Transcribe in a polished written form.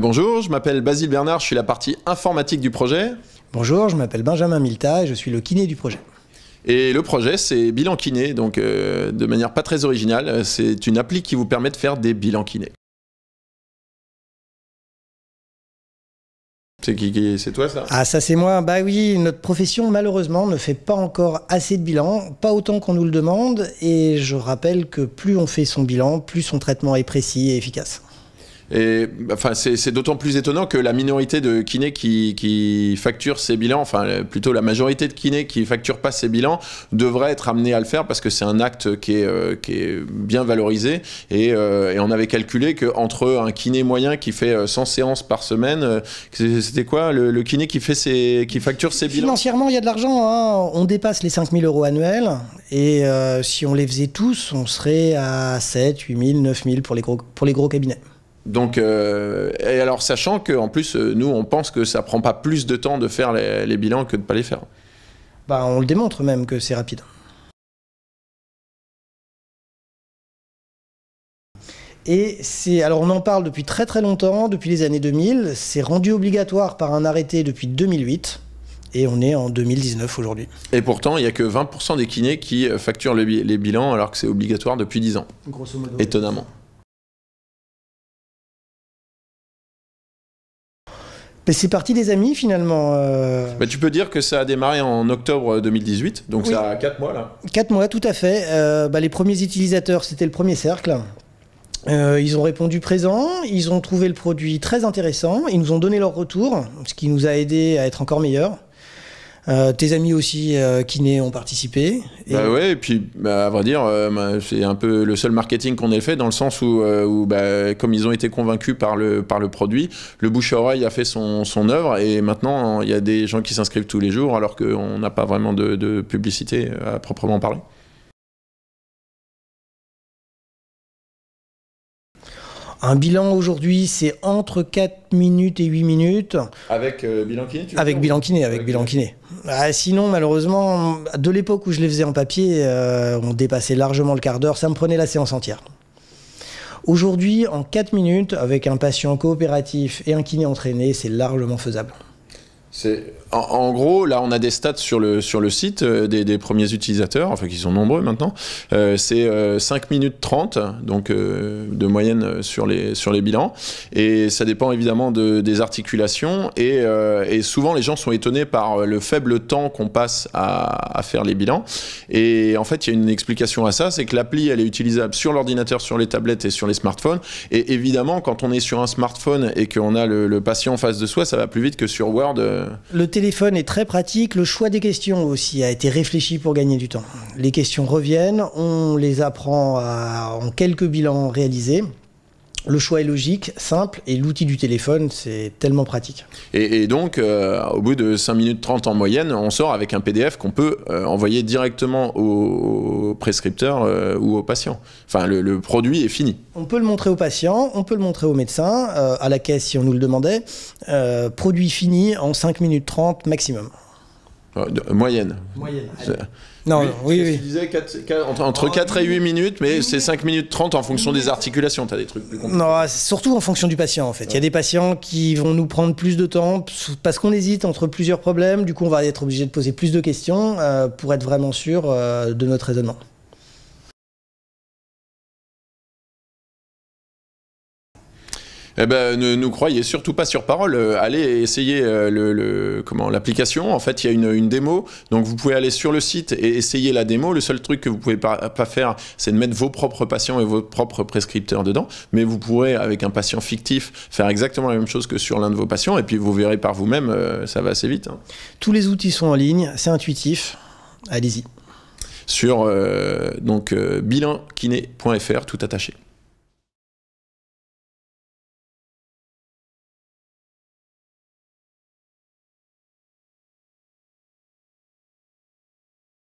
Bonjour, je m'appelle Basile Bernard, je suis la partie informatique du projet. Bonjour, je m'appelle Benjamin Milta et je suis le kiné du projet. Et le projet, c'est Bilan Kiné, donc de manière pas très originale, c'est une appli qui vous permet de faire des bilans kiné. C'est toi ça? Ah, ça c'est moi. Bah oui, notre profession malheureusement ne fait pas encore assez de bilans, pas autant qu'on nous le demande, et je rappelle que plus on fait son bilan, plus son traitement est précis et efficace. Et enfin, c'est d'autant plus étonnant que la minorité de kinés qui facturent ces bilans, enfin plutôt la majorité de kinés qui facturent pas ces bilans, devraient être amenés à le faire parce que c'est un acte qui est bien valorisé. Et on avait calculé qu'entre un kiné moyen qui fait 100 séances par semaine, c'était quoi le kiné qui facture ses bilans? Financièrement, il y a de l'argent, hein. On dépasse les 5 000 € annuels. Et si on les faisait tous, on serait à 7, 8 000, 9 000 pour les gros cabinets. Donc, et alors sachant qu'en plus, nous, on pense que ça prend pas plus de temps de faire les bilans que de pas les faire. Bah, on le démontre même que c'est rapide. Et alors on en parle depuis très très longtemps, depuis les années 2000. C'est rendu obligatoire par un arrêté depuis 2008. Et on est en 2019 aujourd'hui. Et pourtant, il n'y a que 20% des kinés qui facturent les bilans alors que c'est obligatoire depuis 10 ans. Grosso modo. Étonnamment. C'est parti des amis finalement. Bah, tu peux dire que ça a démarré en octobre 2018, donc oui. Ça a 4 mois là. 4 mois, tout à fait. Les premiers utilisateurs, c'était le premier cercle. Ils ont répondu présent, ils ont trouvé le produit très intéressant, ils nous ont donné leur retour, ce qui nous a aidé à être encore meilleurs. Tes amis aussi kinés ont participé. Bah ouais, et puis à vrai dire, c'est un peu le seul marketing qu'on ait fait dans le sens où comme ils ont été convaincus par le produit, le bouche à oreille a fait son œuvre et maintenant il y a des gens qui s'inscrivent tous les jours alors qu'on n'a pas vraiment de publicité à proprement parler. Un bilan aujourd'hui, c'est entre 4 minutes et 8 minutes. Avec bilan kiné, tu veux Avec bilan kiné, avec bilan kiné. Sinon, malheureusement, de l'époque où je les faisais en papier, on dépassait largement le quart d'heure. Ça me prenait la séance entière. Aujourd'hui, en 4 minutes, avec un patient coopératif et un kiné entraîné, c'est largement faisable. En gros, là, on a des stats sur le site des premiers utilisateurs, enfin qui sont nombreux maintenant. C'est 5 minutes 30, donc de moyenne sur les bilans. Et ça dépend évidemment des articulations. Et souvent, les gens sont étonnés par le faible temps qu'on passe à faire les bilans. Et en fait, il y a une explication à ça, c'est que l'appli, elle est utilisable sur l'ordinateur, sur les tablettes et sur les smartphones. Et évidemment, quand on est sur un smartphone et qu'on a le patient en face de soi, ça va plus vite que sur Word. Le téléphone est très pratique, le choix des questions aussi a été réfléchi pour gagner du temps. Les questions reviennent, on les apprend en quelques bilans réalisés. Le choix est logique, simple, et l'outil du téléphone, c'est tellement pratique. Et donc, au bout de 5 minutes 30 en moyenne, on sort avec un PDF qu'on peut envoyer directement au prescripteur ou au patient. Enfin, le produit est fini. On peut le montrer au patient, on peut le montrer au médecin, à la caisse si on nous le demandait. Produit fini en 5 minutes 30 maximum. Moyenne. Moyenne. Non, oui. Tu disais entre 4 et 8 minutes, mais c'est 5 minutes 30 en fonction des articulations. Tu as des trucs plus compliqués. Non, surtout en fonction du patient, en fait. Il y a des patients qui vont nous prendre plus de temps parce qu'on hésite entre plusieurs problèmes. Du coup, on va être obligé de poser plus de questions pour être vraiment sûr de notre raisonnement. Eh ben, ne croyez surtout pas sur parole. Allez essayer l'application. En fait, il y a une démo. Donc, vous pouvez aller sur le site et essayer la démo. Le seul truc que vous pouvez pas faire, c'est de mettre vos propres patients et vos propres prescripteurs dedans. Mais vous pourrez, avec un patient fictif, faire exactement la même chose que sur l'un de vos patients. Et puis, vous verrez par vous-même, ça va assez vite. Hein. Tous les outils sont en ligne. C'est intuitif. Allez-y. Sur bilankiné.fr, tout attaché.